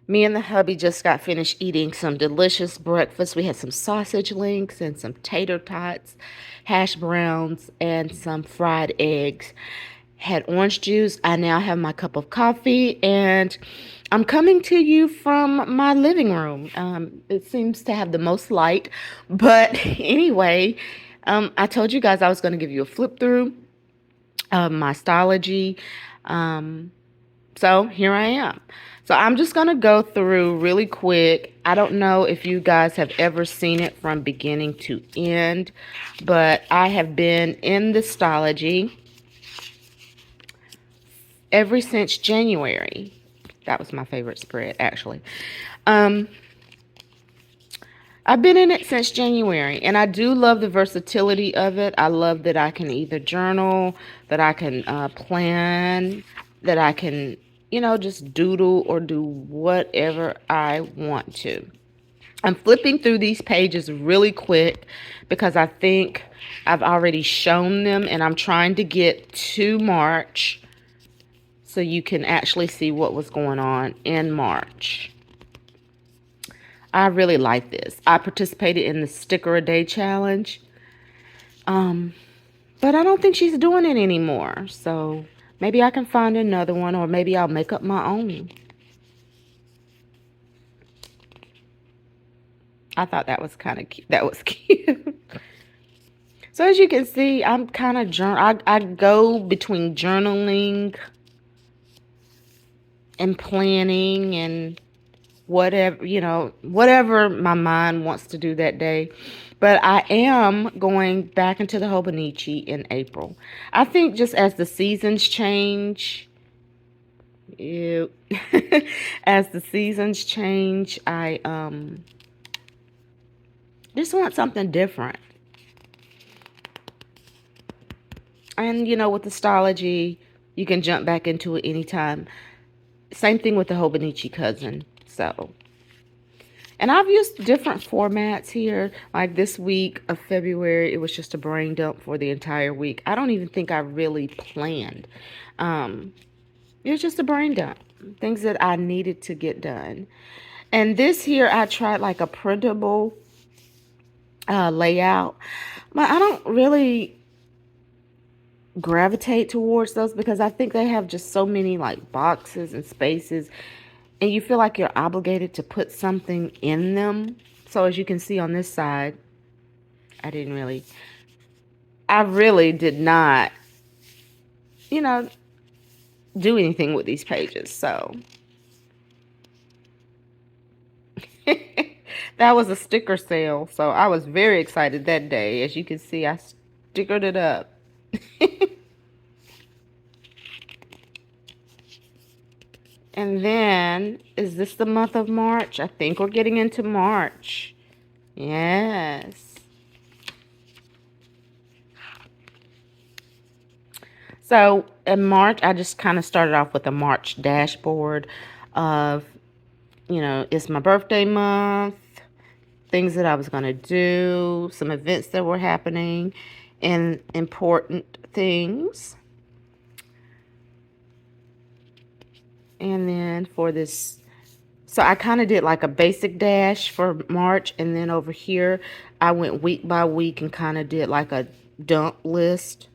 Me and the hubby just got finished eating some delicious breakfast. We had some sausage links and some tater tots, hash browns, and some fried eggs. Had orange juice. I now have my cup of coffee, and I'm coming to you from my living room. It seems to have the most light, but anyway, I told you guys I was going to give you a flip through of my astrology. Um, so here I am. So I'm just going to go through really quick. I don't know if you guys have ever seen it from beginning to end, but I have been in the astrology ever since January. That was my favorite spread, actually. Um, I've been in it since January, and I do love the versatility of it. I love that I can either journal, that I can plan, that I can, just doodle or do whatever I want to. I'm flipping through these pages really quick because I think I've already shown them, and I'm trying to get to March so you can actually see what was going on in March. I really like this. I participated in the sticker a day challenge. But I don't think she's doing it anymore. So maybe I can find another one, or maybe I'll make up my own. I thought that was kind of cute. That was cute. So as you can see, I'm kind of I go between journaling and planning and whatever, whatever my mind wants to do that day. But I am going back into the Hobonichi in April. I think just as the seasons change, ew, as the seasons change, I just want something different. And with astrology, you can jump back into it anytime. Same thing with the Hobonichi cousin. So, and I've used different formats here. Like this week of February, it was just a brain dump for the entire week. I don't even think I really planned. It was just a brain dump. Things that I needed to get done. And this here, I tried like a printable layout. But I don't really gravitate towards those because I think they have just so many like boxes and spaces, and you feel like you're obligated to put something in them. So as you can see on this side, I really did not, you know, do anything with these pages. So that was a sticker sale. So I was very excited that day. As you can see, I stickered it up. And then, is this the month of March? I think we're getting into March. Yes. So in March, I just kind of started off with a March dashboard of, it's my birthday month, things that I was going to do, some events that were happening, and important things. And then for this, so I kind of did like a basic dash for March, and then over here, I went week by week and kind of did like a dump list.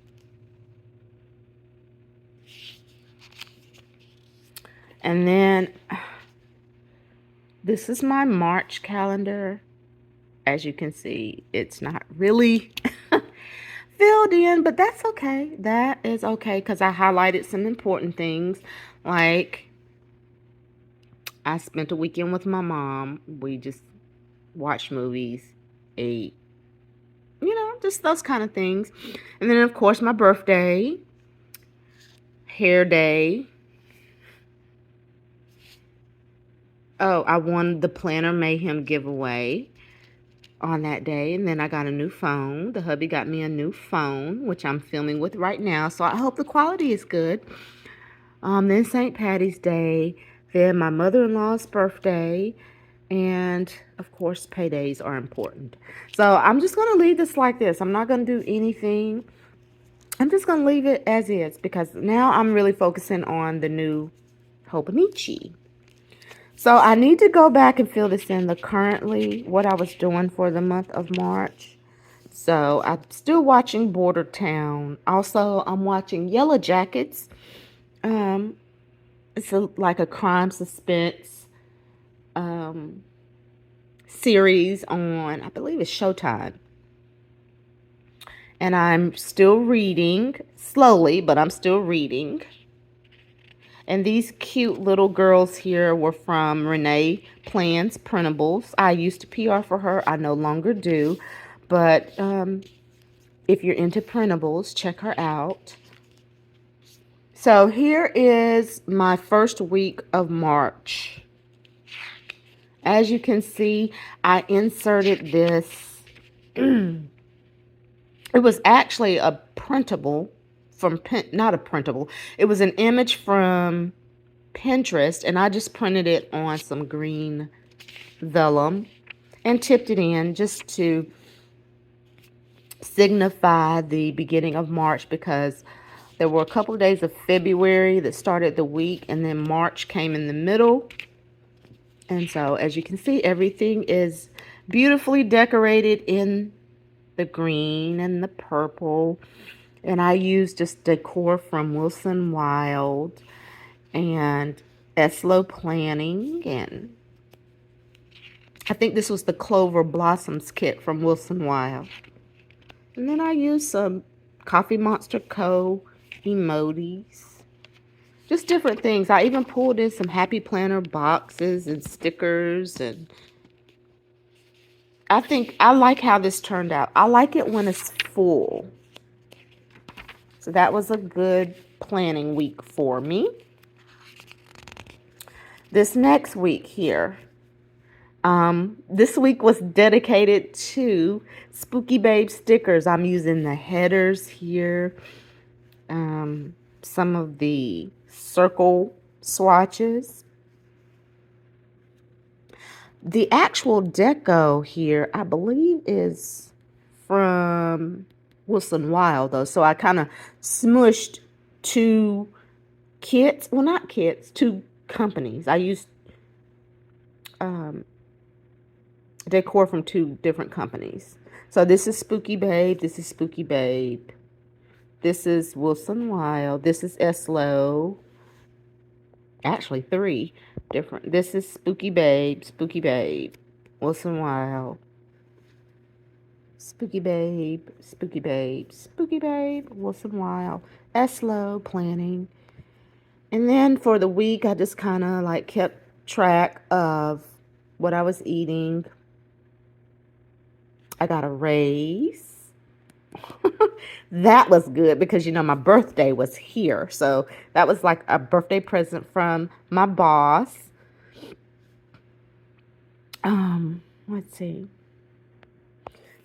And then this is my March calendar. As you can see, it's not really filled in, but that's okay. That is okay because I highlighted some important things. Like, I spent a weekend with my mom. We just watched movies, ate, just those kind of things. And then, of course, my birthday, hair day. Oh, I won the Planner Mayhem giveaway on that day, and then I got a new phone. The hubby got me a new phone, which I'm filming with right now, so I hope the quality is good. Then St. Patty's Day, then my mother-in-law's birthday, and of course paydays are important. So I'm just going to leave this like this. I'm not going to do anything. I'm just going to leave it as is because now I'm really focusing on the new Hobonichi. So I need to go back and fill this in the currently what I was doing for the month of March. So I'm still watching Border Town. Also, I'm watching Yellow Jackets. Um, it's like a crime suspense um, series on, I believe it's Showtime. And I'm still reading slowly, but I'm still reading. And these cute little girls here were from Renee Plan's Printables. I used to PR for her. I no longer do. But if you're into printables, check her out. So here is my first week of March. As you can see, I inserted this. It was actually a printable from not a printable. It was an image from Pinterest, and I just printed it on some green vellum and tipped it in just to signify the beginning of March, because there were a couple of days of February that started the week, and then March came in the middle. And so, as you can see, everything is beautifully decorated in the green and the purple. And I used just decor from Wilson Wild and Eslo Planning. And I think this was the Clover Blossoms kit from Wilson Wild. And then I used some Coffee Monster Co. emojis. Just different things. I even pulled in some Happy Planner boxes and stickers. And I think I like how this turned out. I like it when it's full. So that was a good planning week for me. This next week here, this week was dedicated to Spooky Babe stickers. I'm using the headers here, some of the circle swatches. The actual deco here, I believe, is from Wilson Wild, though. So I kind of smushed two kits. Well, not kits, two companies. I used decor from two different companies. So this is Spooky Babe. This is Spooky Babe. This is Wilson Wild. This is Eslo. Actually, three different. This is Spooky Babe, Spooky Babe, Wilson Wild, Spooky Babe, Spooky Babe, Spooky Babe, Wilson Wild, Eslo Planning. And then for the week, I just kind of like kept track of what I was eating. I got a raise. That was good because, my birthday was here. So that was like a birthday present from my boss. Let's see.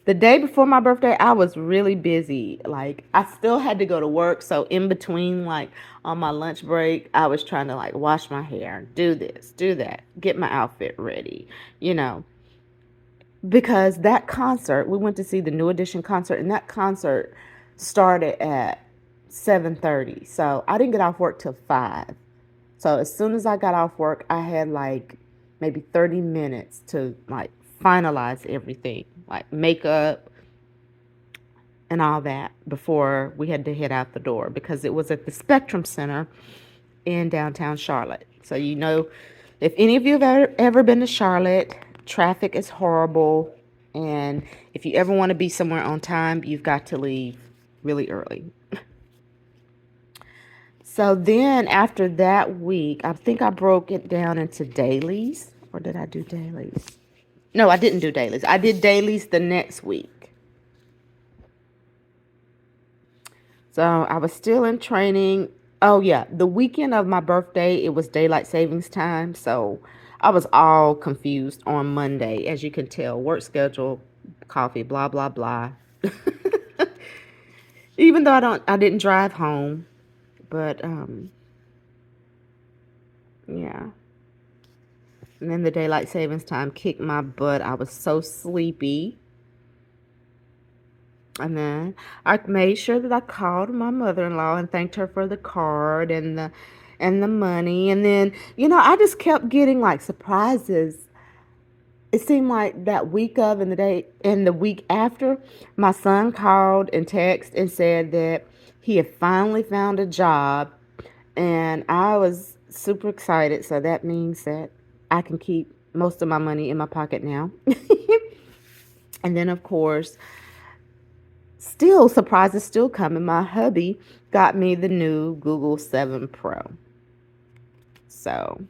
The day before my birthday, I was really busy. Like, I still had to go to work. So in between, like on my lunch break, I was trying to like wash my hair, do this, do that, get my outfit ready, because that concert, we went to see the New Edition concert, and that concert started at 7:30. So I didn't get off work till 5. So as soon as I got off work, I had like maybe 30 minutes to like finalize everything, like makeup and all that, before we had to head out the door, because it was at the Spectrum Center in downtown Charlotte. So, if any of you have ever been to Charlotte, traffic is horrible. And if you ever want to be somewhere on time, you've got to leave really early. So then after that week, I think I broke it down into dailies. Or did I do dailies? No, I didn't do dailies. I did dailies the next week. So I was still in training. Oh, yeah. The weekend of my birthday, it was daylight savings time. So I was all confused on Monday, as you can tell. Work schedule, coffee, blah, blah, blah. Even though I didn't drive home. But, yeah. And then the daylight savings time kicked my butt. I was so sleepy. And then I made sure that I called my mother-in-law and thanked her for the card and and the money. And then, I just kept getting like surprises. It seemed like that week of and the day and the week after, my son called and texted and said that he had finally found a job, and I was super excited. So that means that I can keep most of my money in my pocket now. And then, of course, still surprises still coming. My hubby got me the new Google 7 Pro. So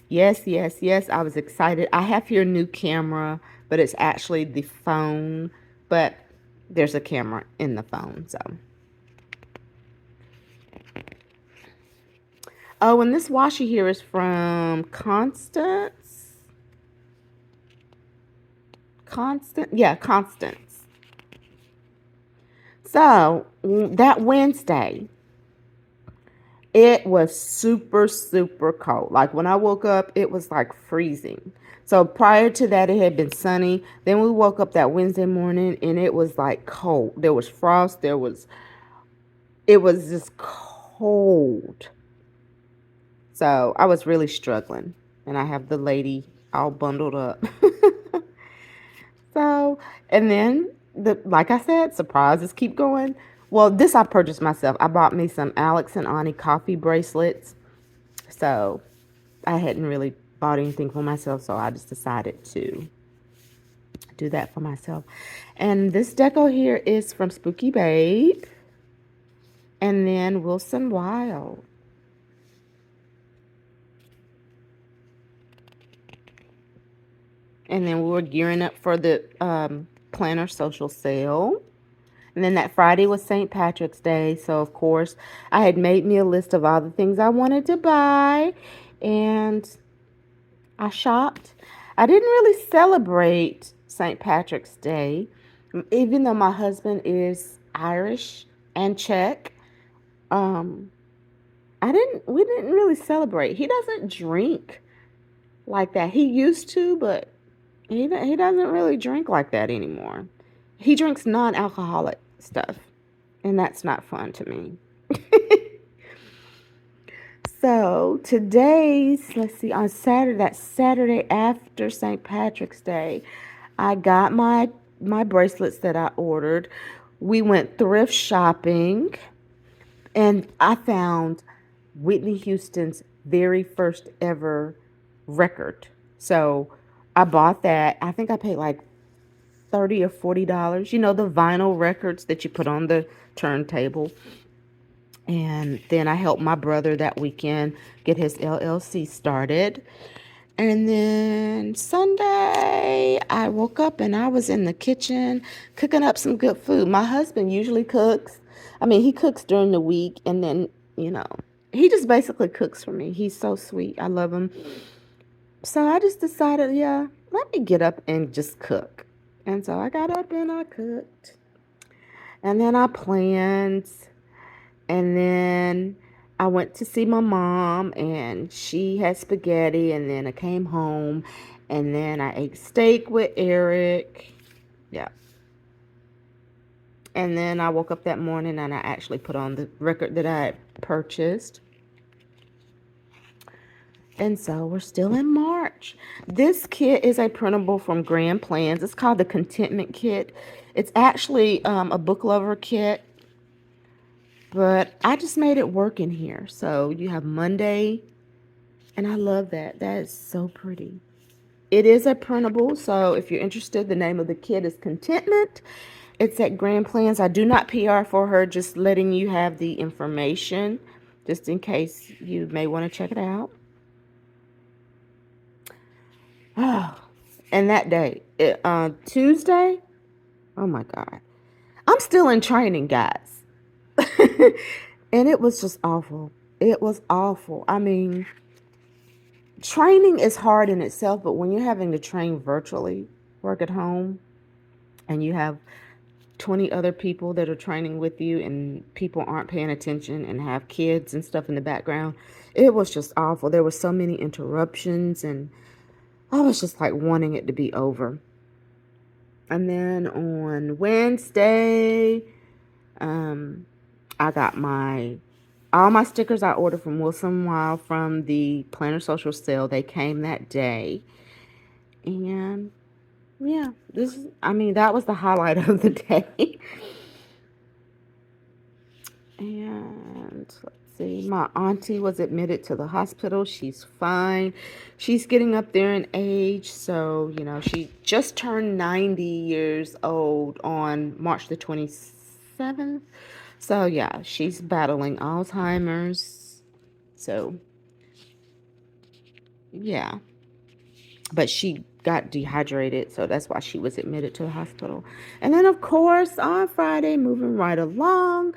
yes, yes, yes, I was excited. I have here a new camera, but it's actually the phone, but there's a camera in the phone. So, oh, and this washi here is from Constance. So that Wednesday, it was super, super cold. Like when I woke up, it was like freezing. So prior to that, it had been sunny. Then we woke up that Wednesday morning and it was like cold. There was frost. It was just cold. So I was really struggling. And I have the lady all bundled up. So, and then like I said, surprises keep going. Well, this I purchased myself. I bought me some Alex and Ani coffee bracelets. So I hadn't really bought anything for myself, so I just decided to do that for myself. And this deco here is from Spooky Babe and then Wilson Wild. And then we were gearing up for the Planner Social Sale. And then that Friday was St. Patrick's Day. So, of course, I had made me a list of all the things I wanted to buy. And I shopped. I didn't really celebrate St. Patrick's Day, even though my husband is Irish and Czech. Um, we didn't really celebrate. He doesn't drink like that. He used to, but he doesn't really drink like that anymore. He drinks non-alcoholic stuff, and that's not fun to me. So let's see, on Saturday, that Saturday after St. Patrick's Day, I got my bracelets that I ordered. We went thrift shopping, and I found Whitney Houston's very first ever record. So I bought that. I think I paid like $30 or $40. The vinyl records that you put on the turntable. And then I helped my brother that weekend get his LLC started. And then Sunday, I woke up and I was in the kitchen cooking up some good food. My husband usually cooks. I mean, he cooks during the week, and then, he just basically cooks for me. He's so sweet. I love him. So I just decided, yeah, let me get up and just cook. And so I got up and I cooked. And then I planned. And then I went to see my mom, and she had spaghetti. And then I came home, and then I ate steak with Eric. Yeah. And then I woke up that morning and I actually put on the record that I had purchased. And so we're still in March. This kit is a printable from Grand Plans. It's called the Contentment Kit. It's actually a book lover kit, but I just made it work in here. So you have Monday, and I love that. That is so pretty. It is a printable, so if you're interested, the name of the kit is Contentment. It's at Grand Plans. I do not PR for her, just letting you have the information, just in case you may want to check it out. Oh, and that day, Tuesday, oh my God. I'm still in training, guys. And it was just awful. It was awful. I mean, training is hard in itself, but when you're having to train virtually, work at home, and you have 20 other people that are training with you, and people aren't paying attention and have kids and stuff in the background, it was just awful. There were so many interruptions, and I was just like wanting it to be over. And then on Wednesday, I got my All my stickers I ordered from Wilson Wild from the Planner Social sale. They came that day. And yeah, I mean, that was the highlight of the day. And let's see, my auntie was admitted to the hospital. She's fine. She's getting up there in age. So, she just turned 90 years old on March the 27th. So, yeah, she's battling Alzheimer's. So, yeah. But she got dehydrated. So that's why she was admitted to the hospital. And then, of course, on Friday, moving right along,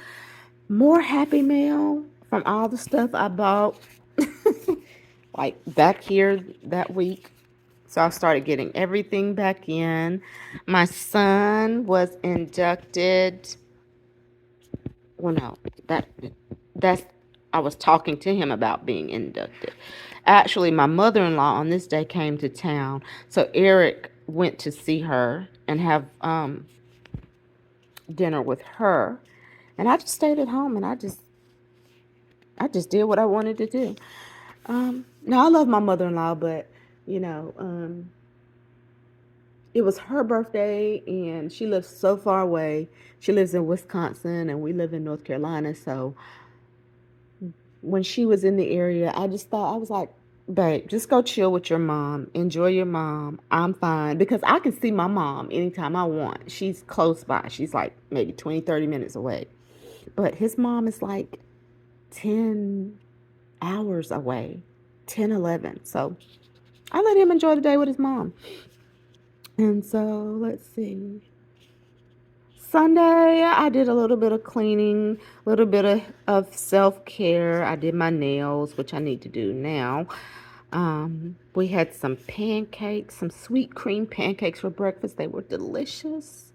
more Happy Mail from all the stuff I bought like back here that week. So I started getting everything back in. My son was inducted. Well, no, that's I was talking to him about being inducted. Actually, my mother-in-law on this day came to town, so Eric went to see her and have dinner with her, and I just stayed at home and I just did what I wanted to do. Now I love my mother-in-law, but you know, um, it was her birthday, and she lives so far away. She lives in Wisconsin, and we live in North Carolina. So when she was in the area, I just thought, I was like, babe, just go chill with your mom. Enjoy your mom. I'm fine because I can see my mom anytime I want. She's close by. She's like maybe 20, 30 minutes away. But his mom is like 10 hours away, 10, 11. So I let him enjoy the day with his mom. And so let's see. Sunday, I did a little bit of cleaning, a little bit of self care. I did my nails, which I need to do now. We had some pancakes, some sweet cream pancakes for breakfast. They were delicious.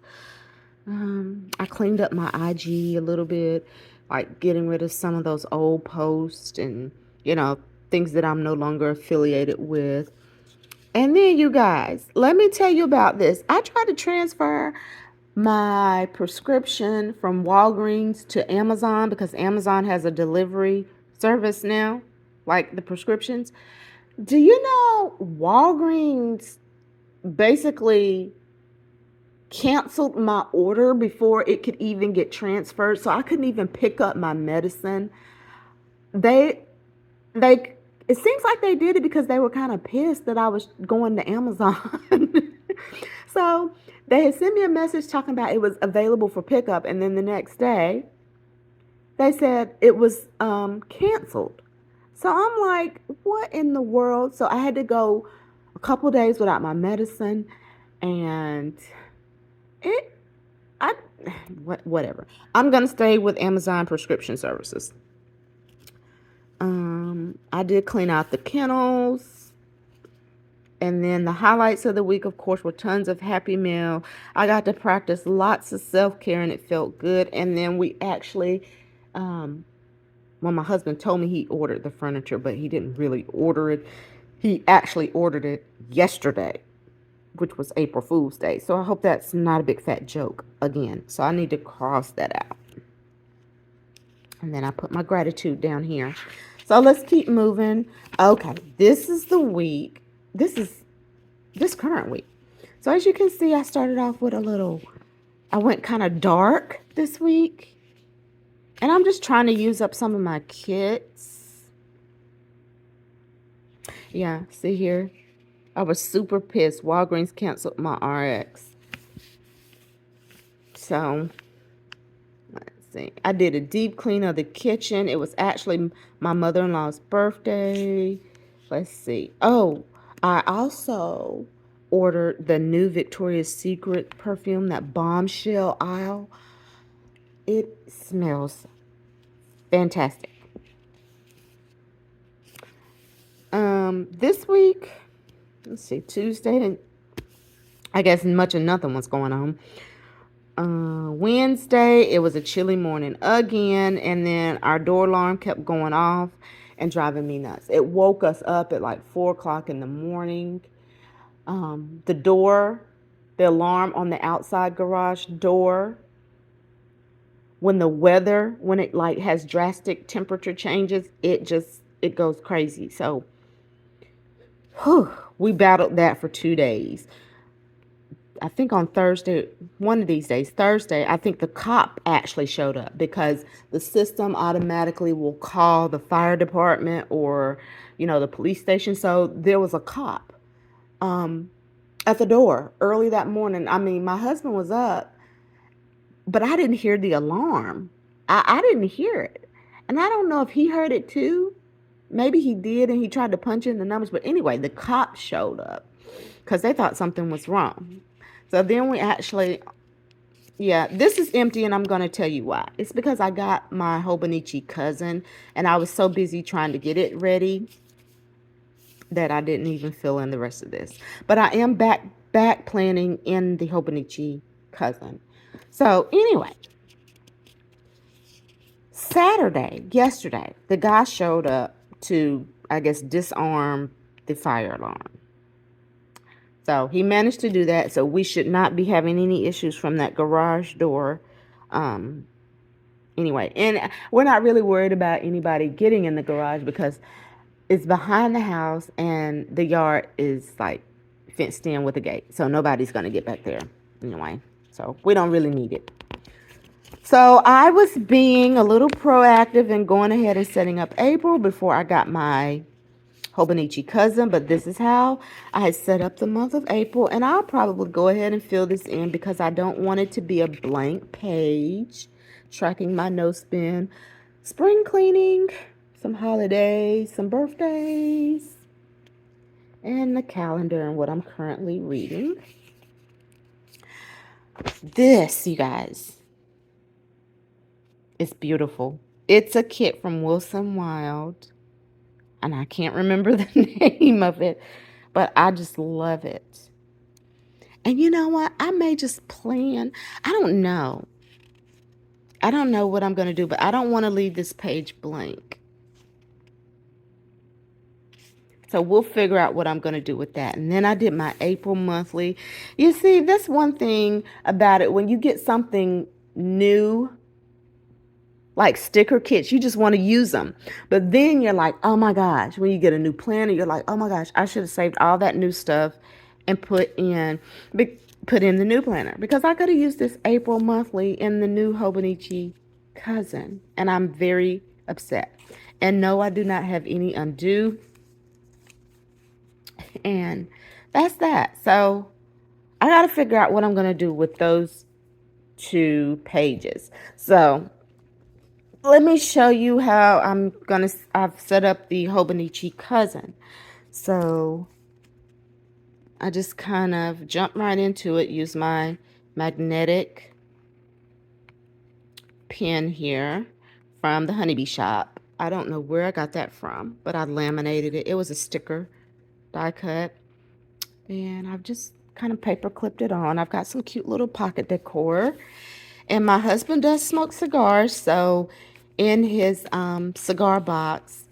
I cleaned up my IG a little bit, like getting rid of some of those old posts and, you know, things that I'm no longer affiliated with. And then, you guys, let me tell you about this. I tried to transfer my prescription from Walgreens to Amazon because Amazon has a delivery service now, like the prescriptions. Do you know Walgreens basically canceled my order before it could even get transferred? So I couldn't even pick up my medicine. They they it seems like they did it because they were kind of pissed that I was going to Amazon. So they had sent me a message talking about it was available for pickup, and then the next day they said it was canceled. So I'm like, what in the world? So I had to go a couple days without my medicine, and it I whatever. I'm gonna stay with Amazon prescription services. I did clean out the kennels. And then the highlights of the week, of course, were tons of Happy Meal. I got to practice lots of self-care and it felt good. And then we actually, um, well, my husband told me he ordered the furniture, but he didn't really order it. He actually ordered it yesterday, which was April Fool's Day. So I hope that's not a big fat joke again. So I need to cross that out. And then I put my gratitude down here. So let's keep moving. Okay, this is the week. This is this current week. So as you can see, I started off with I went kind of dark this week. And I'm just trying to use up some of my kits. Yeah, see here. I was super pissed. Walgreens canceled my RX. So let's see. I did a deep clean of the kitchen. It was actually my mother-in-law's birthday. Let's see. Oh, I also ordered the new Victoria's Secret perfume, that bombshell aisle. It smells fantastic. This week, let's see, Tuesday, and I guess much of nothing was going on. Wednesday, it was a chilly morning again, and then our door alarm kept going off and driving me nuts. It woke us up at like 4 o'clock in the morning. The door, the alarm on the outside garage door when the weather, when it like has drastic temperature changes, it goes crazy. So whew, we battled that for 2 days. I think on Thursday, one of these days, Thursday, I think the cop actually showed up because the system automatically will call the fire department or, the police station. So there was a cop um, at the door early that morning. I mean, my husband was up, but I didn't hear the alarm. I didn't hear it. And I don't know if he heard it too. Maybe he did and he tried to punch in the numbers. But anyway, the cops showed up because they thought something was wrong. So then we actually, yeah, this is empty and I'm going to tell you why. It's because I got my Hobonichi cousin and I was so busy trying to get it ready that I didn't even fill in the rest of this. But I am back planning in the Hobonichi cousin. So anyway, yesterday, the guy showed up to, I guess, disarm the fire alarm. So he managed to do that. So we should not be having any issues from that garage door. Um, anyway, and we're not really worried about anybody getting in the garage because it's behind the house and the yard is like fenced in with a gate. So nobody's going to get back there anyway. So we don't really need it. So I was being a little proactive and going ahead and setting up April before I got my Hobonichi cousin, but this is how I had set up the month of April, and I'll probably go ahead and fill this in because I don't want it to be a blank page. Tracking my no spin, spring cleaning, some holidays, some birthdays, and the calendar and what I'm currently reading. This, you guys, is beautiful. It's a kit from Wilson Wild, and I can't remember the name of it, but I just love it. And you know what? I may just plan. I don't know. I don't know what I'm going to do, but I don't want to leave this page blank. So we'll figure out what I'm going to do with that. And then I did my April monthly. You see, that's one thing about it. When you get something new, like sticker kits, you just want to use them. But then you're like, oh my gosh, when you get a new planner, you're like, oh my gosh, I should have saved all that new stuff and put in the new planner because I could have used this April monthly in the new Hobonichi cousin. And I'm very upset. And no, I do not have any undo. And that's that. So I got to figure out what I'm going to do with those 2 pages. So let me show you how I've set up the Hobonichi cousin. So I just kind of jump right into it, use my magnetic pen here from the Honeybee shop. I don't know where I got that from, but I laminated it. It was a sticker die cut. And I've just kind of paper clipped it on. I've got some cute little pocket decor. And my husband does smoke cigars, so in his cigar box,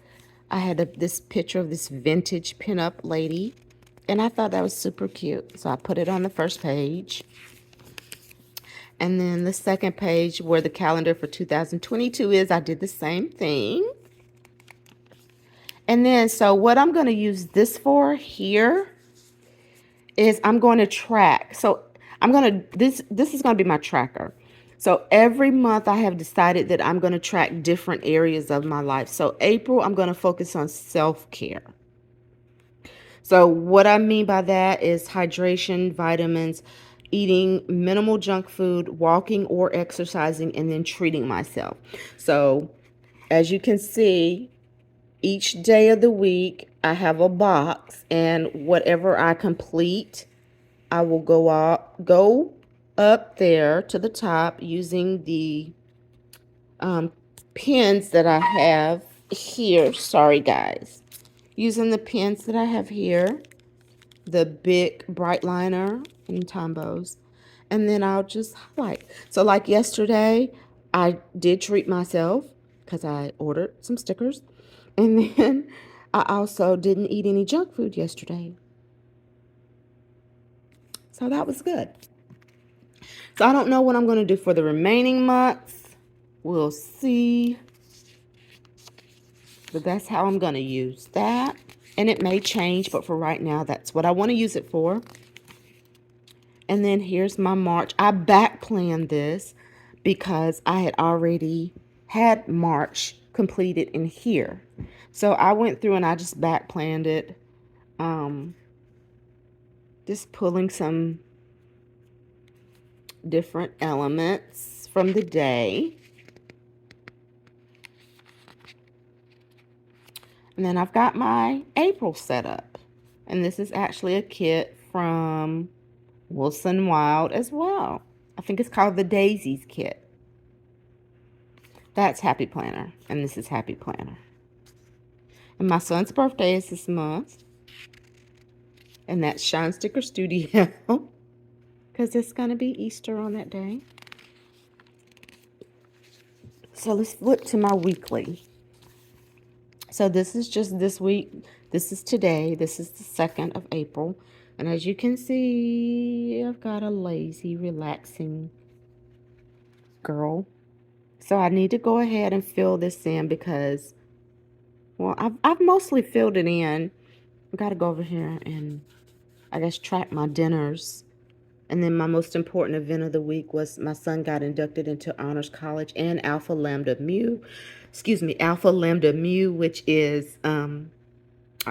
I had this picture of this vintage pinup lady, and I thought that was super cute. So I put it on the first page. And then the second page where the calendar for 2022 is, I did the same thing. And then, so what I'm going to use this for here is I'm going to track. So this is going to be my tracker. So every month I have decided that I'm going to track different areas of my life. So April, I'm going to focus on self-care. So what I mean by that is hydration, vitamins, eating minimal junk food, walking or exercising, and then treating myself. So as you can see, each day of the week, I have a box, and whatever I complete, I will go up there to the top using the pens that I have here. Sorry, guys. Using the pens that I have here, the big bright liner and Tombos, and then I'll just highlight. So like yesterday, I did treat myself because I ordered some stickers. And then I also didn't eat any junk food yesterday. So that was good. So I don't know what I'm going to do for the remaining months. We'll see. But that's how I'm going to use that. And it may change, but for right now, that's what I want to use it for. And then here's my March. I back planned this because I had already had March completed in here. So I went through and I just back planned it. Just pulling some different elements from the day. And then I've got my April set up. And this is actually a kit from Wilson Wild as well. I think it's called the Daisies kit. That's Happy Planner, and this is Happy Planner. And my son's birthday is this month. And that's Shine Sticker Studio, because it's going to be Easter on that day. So let's flip to my weekly. So this is just this week. This is today. This is the 2nd of April. And as you can see, I've got a lazy, relaxing girl. So I need to go ahead and fill this in because, well, I've mostly filled it in. I've got to go over here and, I guess, track my dinners. And then my most important event of the week was my son got inducted into Honors College and Alpha Lambda Mu. Alpha Lambda Mu, which is an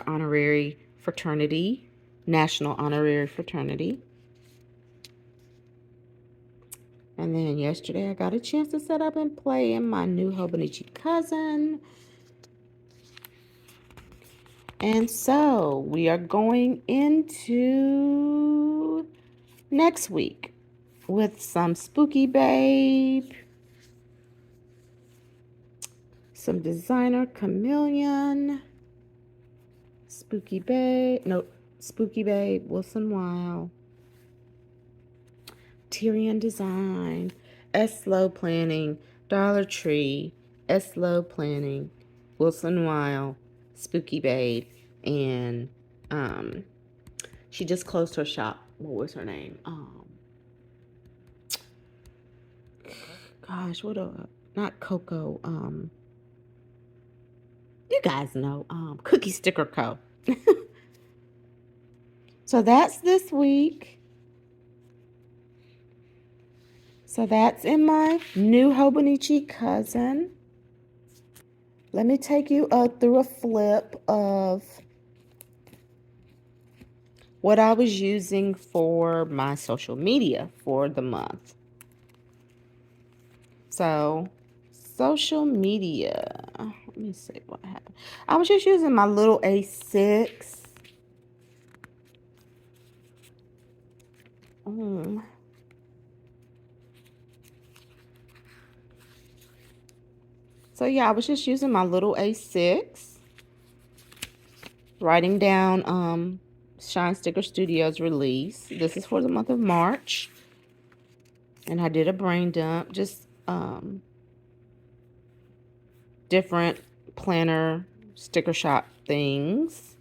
honorary fraternity, national honorary fraternity. And then yesterday I got a chance to set up and play in my new Hobonichi cousin. And so we are going into next week with some Spooky Babe, some Designer Chameleon, Spooky Babe, Wilson Wild, Tyrion Design, Slow Planning, Dollar Tree, Slow Planning, Wilson Wild, Spooky Babe, and she just closed her shop. What was her name? Gosh, not Coco. You guys know, Cookie Sticker Co. So that's this week. So that's in my new Hobonichi cousin. Let me take you through a flip of what I was using for my social media for the month. So, social media. Let me see what happened. I was just using my little A6. So yeah, I was just using my little A6, writing down Shine Sticker Studios release. This is for the month of March. And I did a brain dump, just different planner sticker shop things.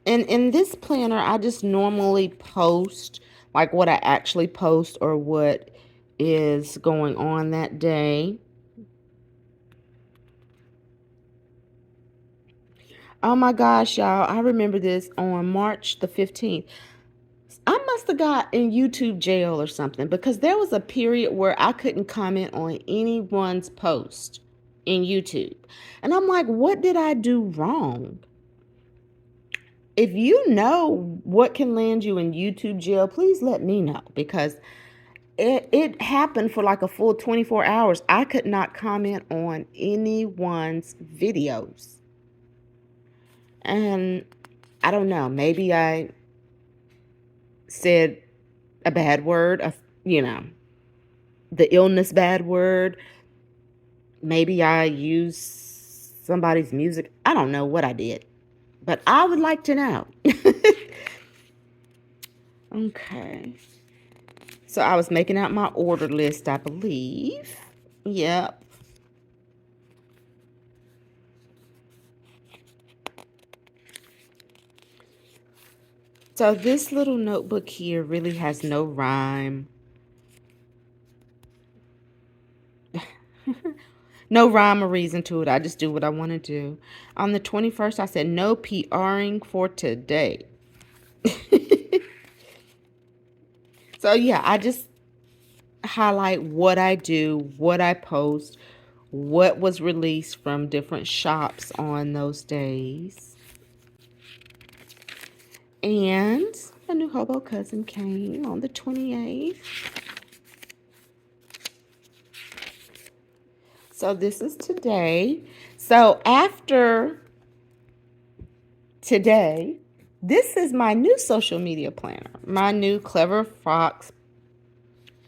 And in this planner, I just normally post like what I actually post or what is going on that day. Oh my gosh, y'all, I remember this on March the 15th. I must have got in YouTube jail or something because there was a period where I couldn't comment on anyone's post in YouTube. And I'm like, what did I do wrong? If you know what can land you in YouTube jail, please let me know because it happened for like a full 24 hours. I could not comment on anyone's videos. And I don't know, maybe I said a bad word, the illness bad word. Maybe I used somebody's music. I don't know what I did, but I would like to know. Okay. So I was making out my order list, I believe. Yep. So this little notebook here really has no rhyme No rhyme or reason to it. I just do what I want to do. On the 21st, I said no PRing for today. So yeah, I just highlight what I do, what I post, what was released from different shops on those days. And a new hobo cousin came on the 28th. So this is today. So after today, this is my new social media planner, my new Clever Fox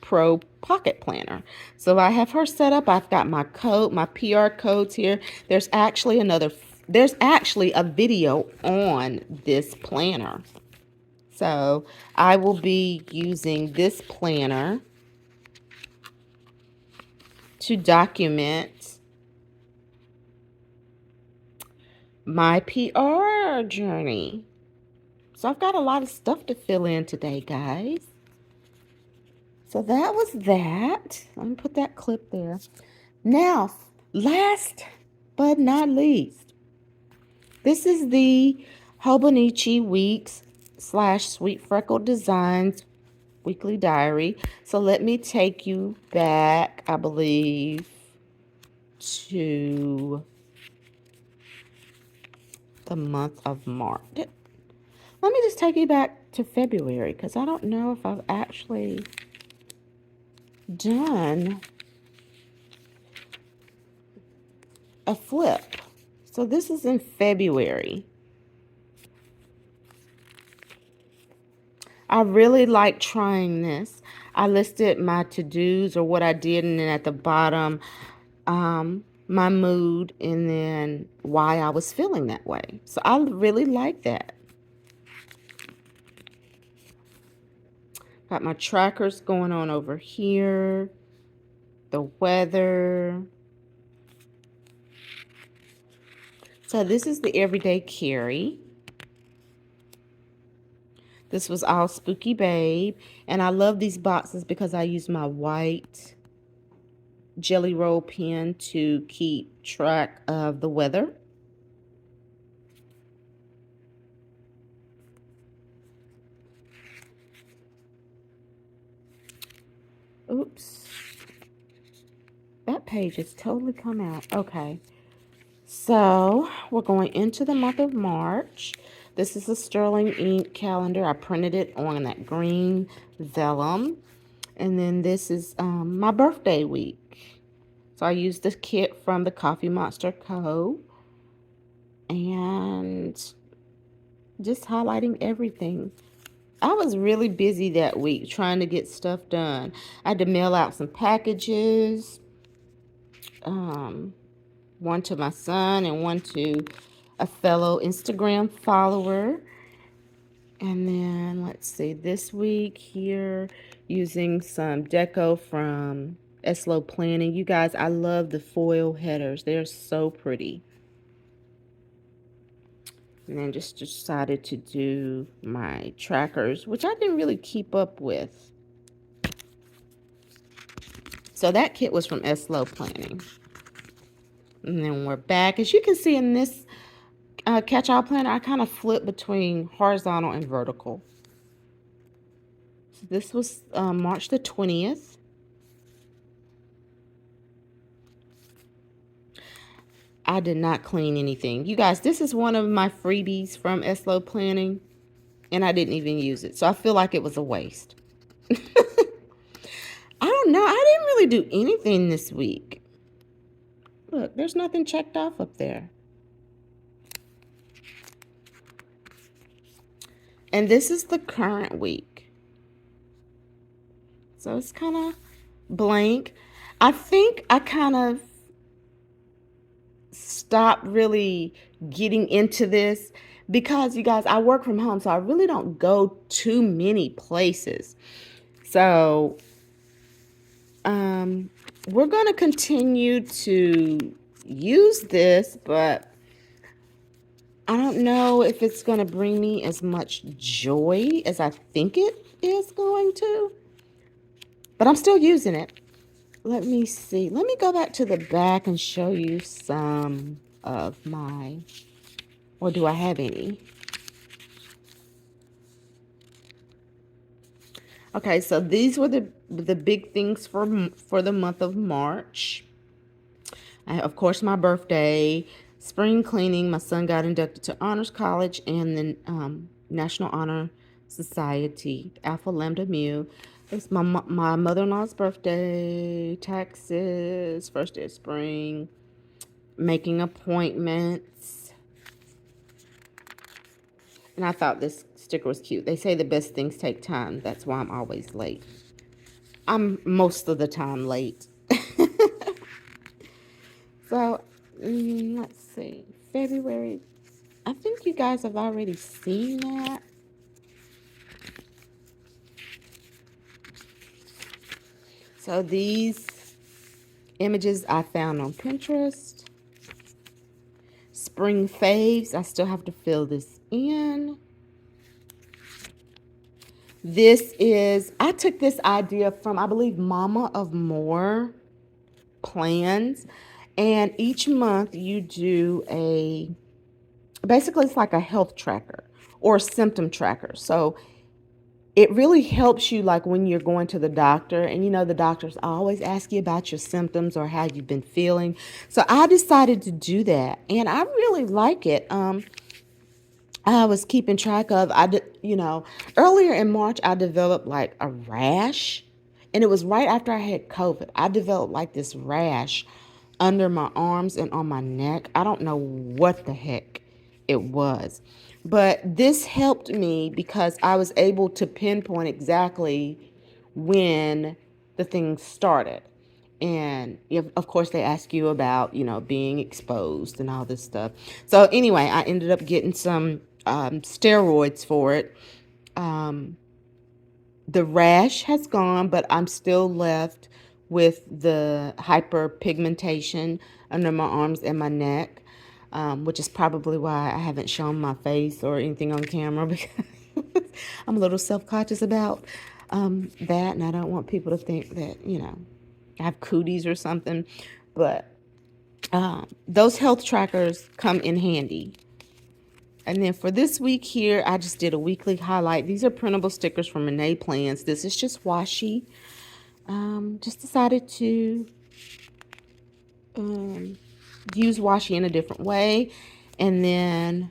Pro Pocket Planner. So I have her set up. I've got my code, my PR codes here. There's actually a video on this planner. So I will be using this planner to document my PR journey. So I've got a lot of stuff to fill in today, guys. So that was that. Let me put that clip there. Now, last but not least, this is the Hobonichi Weeks / Sweet Freckle Designs weekly diary. So let me take you back, I believe, to the month of March. Let me just take you back to February because I don't know if I've actually done a flip. So this is in February. I really like trying this. I listed my to-dos or what I did, and then at the bottom, my mood, and then why I was feeling that way. So I really like that. Got my trackers going on over here, the weather. So this is the everyday carry. This was all Spooky Babe. And I love these boxes because I use my white Jelly Roll pen to keep track of the weather. Oops. That page has totally come out. Okay. So we're going into the month of March. This is a sterling ink calendar. I printed it on that green vellum. And then this is my birthday week. So I used this kit from the Coffee Monster Co. And just highlighting everything. I was really busy that week trying to get stuff done. I had to mail out some packages. One to my son and one to a fellow Instagram follower. And then let's see, this week here, using some deco from Eslo Planning. You guys, I love the foil headers. They're so pretty. And then just decided to do my trackers, which I didn't really keep up with. So that kit was from Eslo Planning. And then we're back. As you can see in this catch-all planner, I kind of flip between horizontal and vertical. So this was March the 20th. I did not clean anything. You guys, this is one of my freebies from Eslo Planning, and I didn't even use it. So I feel like it was a waste. I don't know. I didn't really do anything this week. Look, there's nothing checked off up there. And this is the current week. So it's kind of blank. I think I kind of stopped really getting into this because, you guys, I work from home, so I really don't go too many places. So we're going to continue to use this, but I don't know if it's going to bring me as much joy as I think it is going to. But I'm still using it. Let me see. Let me go back to the back and show you some of my, or do I have any? Okay, so these were the big things for the month of March. Of course, my birthday, spring cleaning. My son got inducted to Honors College and the National Honor Society, Alpha Lambda Mu. It's my mother-in-law's birthday, taxes, first day of spring, making appointments. And I thought this sticker was cute. They say the best things take time. That's why I'm always late. I'm most of the time late. So, let's see. February. I think you guys have already seen that. So, these images I found on Pinterest. Spring faves. I still have to fill this in. This is, I took this idea from, I believe, Mama of More plans. And each month you do basically it's like a health tracker or a symptom tracker. So it really helps you, like when you're going to the doctor, and the doctors always ask you about your symptoms or how you've been feeling. So I decided to do that, and I really like it. I was keeping track of, earlier in March, I developed like a rash, and it was right after I had COVID. I developed like this rash under my arms and on my neck. I don't know what the heck it was, but this helped me because I was able to pinpoint exactly when the thing started. And of course, they ask you about, being exposed and all this stuff. So anyway, I ended up getting some steroids for it. Um, the rash has gone, but I'm still left with the hyperpigmentation under my arms and my neck, which is probably why I haven't shown my face or anything on camera because I'm a little self-conscious about that, and I don't want people to think that, I have cooties or something. But those health trackers come in handy. And then for this week here, I just did a weekly highlight. These are printable stickers from Renee Plans. This is just washi. Just decided to use washi in a different way. And then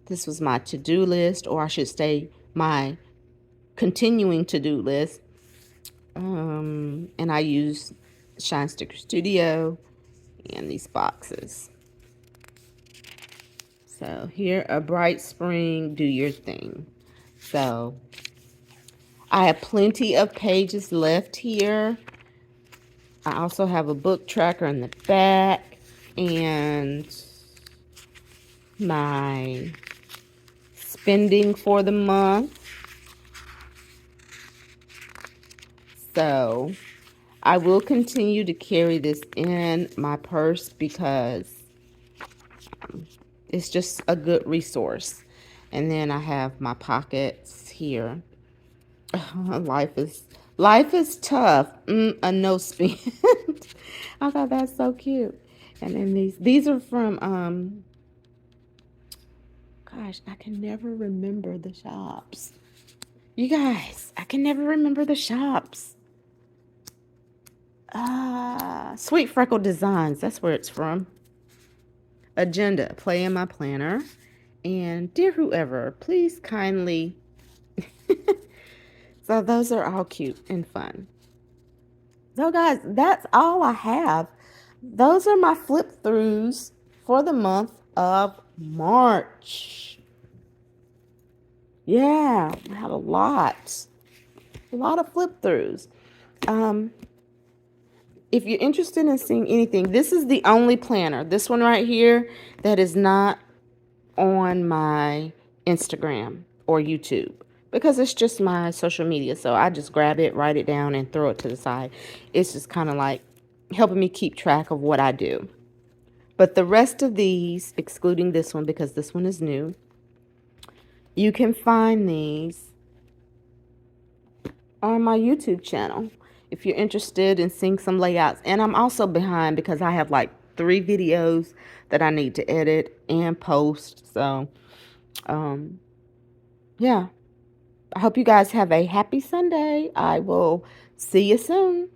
this was my to-do list, or I should say my continuing to-do list. And I use Shine Sticker Studio and these boxes. So here, a bright spring, do your thing. So I have plenty of pages left here. I also have a book tracker in the back and my spending for the month. So I will continue to carry this in my purse because it's just a good resource. And then I have my pockets here. Life is tough. A no spend. I thought that's so cute. And then these are from gosh, I can never remember the shops. You guys, I can never remember the shops. Sweet Freckle Designs, that's where it's from. Agenda, play in my planner. And dear whoever, please kindly. So those are all cute and fun. So guys, that's all I have. Those are my flip throughs for the month of March. Yeah, I have a lot of flip throughs. If you're interested in seeing anything, this is the only planner, this one right here, that is not on my Instagram or YouTube because it's just my social media. So I just grab it, write it down, and throw it to the side. It's just kind of like helping me keep track of what I do. But the rest of these, excluding this one because this one is new, you can find these on my YouTube channel. if you're interested in seeing some layouts. And I'm also behind because I have like 3 videos that I need to edit and post. So, um, yeah, I hope you guys have a happy Sunday. I will see you soon.